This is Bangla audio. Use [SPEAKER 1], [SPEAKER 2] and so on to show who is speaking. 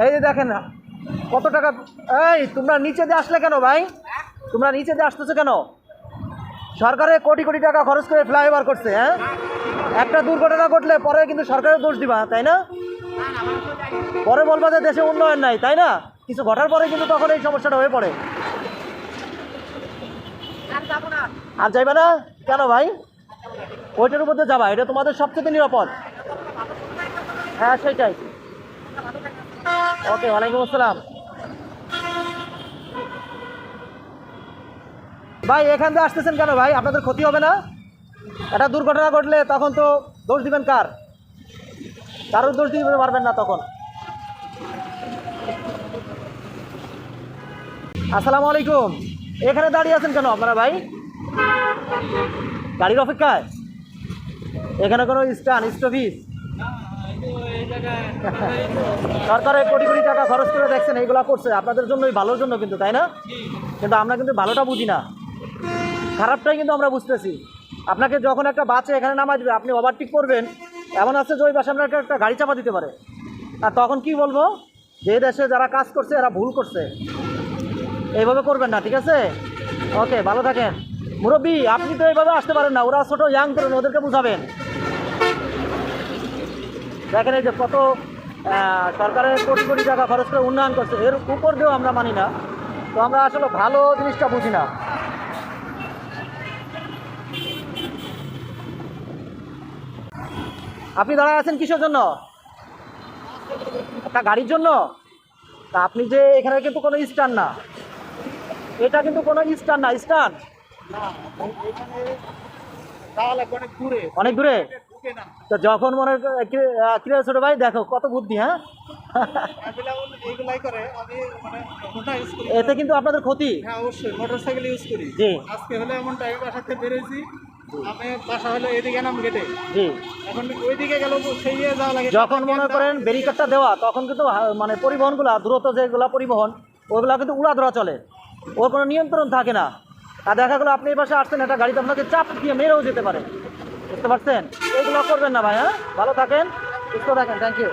[SPEAKER 1] এই যে দেখেন না কত টাকা। এই তোমরা নিচে দিয়ে আসলে কেন ভাই? তোমরা নিচে দিয়ে আসতেছো কেন? সরকারে কোটি কোটি টাকা খরচ করে ফ্লাইওভার করছে, হ্যাঁ? একটা দুর্ঘটনা ঘটলে পরে কিন্তু সরকারের দোষ দিবা, তাই না? পরে বলবা যে দেশে উন্নয়ন নাই, তাই না? কিছু ঘটার পরে কিন্তু তখন এই সমস্যাটা হয়ে পড়ে। আর যাইবে না কেন ভাই? ওইটার মধ্যে যাবা, এটা তোমাদের সবচেয়ে নিরাপদ। হ্যাঁ সেটাই। ওকে, ওয়ালাইকুম আসসালাম। ভাই এখান দিয়ে আসতেছেন কেন ভাই? আপনাদের ক্ষতি হবে না? একটা দুর্ঘটনা ঘটলে তখন তো দোষ দিবেন কার? কারোর দোষ দিতে পারবেন না তখন। আসসালামু আলাইকুম। এখানে দাঁড়িয়ে আছেন কেন আপনারা ভাই? গাড়ির অপেক্ষায়? এখানে কোনো স্টপেজ? সরকারের কোটি কোটি টাকা খরচ করে দেখছেন এইগুলা করছে আপনাদের জন্যই, ভালোর জন্য কিন্তু, তাই না? কিন্তু আমরা কিন্তু ভালোটা বুঝি না, খারাপটাই কিন্তু আমরা বুঝতেছি। আপনাকে যখন একটা বাচ্চা এখানে নামাই দেবে, আপনি ওভারটেক করবেন, এমন আছে যে ওই পাশে আপনাকে একটা গাড়ি চাপা দিতে পারে। আর তখন কি বলবো? যে দেশে যারা কাজ করছে এরা ভুল করছে। এইভাবে করবেন না, ঠিক আছে? ওকে, ভালো থাকেন। মুরব্বী আপনি তো এইভাবে আসতে পারেন না, ওরা ছোটো ইয়াং তরুণ, ওদেরকে বুঝাবেন। দেখেন এই যে কত সরকারের কোটি কোটি টাকা খরচ করে উন্নয়ন করছে, এর উপর দিয়েও আমরা মানি না। তো আমরা আসলে ভালো জিনিসটা বুঝি না। আপনি দাঁড়ায় আছেন কিসের জন্য? একটা গাড়ির জন্য? তা আপনি যে এখানে কিন্তু কোনো স্ট্যান্ড না, এটা কিন্তু কোনো স্ট্যান্ড না। স্ট্যান্ড অনেক দূরে। তো যখন মনে ক্লিয়ার ছোট ভাই দেখো কত বুদ্ধি, হ্যাঁ? এতে কিন্তু আপনাদের ক্ষতি।
[SPEAKER 2] হ্যাঁ অবশ্যই, মোটরসাইকেল ইউজ করি।
[SPEAKER 1] জি
[SPEAKER 2] আজকে হলে এমন টাইম বাসা থেকে বেরোইছি, আমি বাসা হলো এদিকে নাম গেটে,
[SPEAKER 1] জি।
[SPEAKER 2] এখন ওইদিকে গেল সেই যাওয়া লাগে।
[SPEAKER 1] যখন মনে করেন ব্যারিকেডটা দেওয়া, তখন কিন্তু মানে পরিবহনগুলা দ্রুত যেগুলো পরিবহন ওইগুলো কিন্তু উড়াধরা চলে, ওর কোনো নিয়ন্ত্রণ থাকে না। আর দেখা গেলো আপনি এই পাশে আসছেন, একটা গাড়িতে আপনাকে চাপ দিয়ে মেরেও যেতে পারে, বুঝতে পারছেন? এইগুলো করবেন না ভাই, হ্যাঁ? ভালো থাকেন, সুস্থ থাকেন, থ্যাংক ইউ।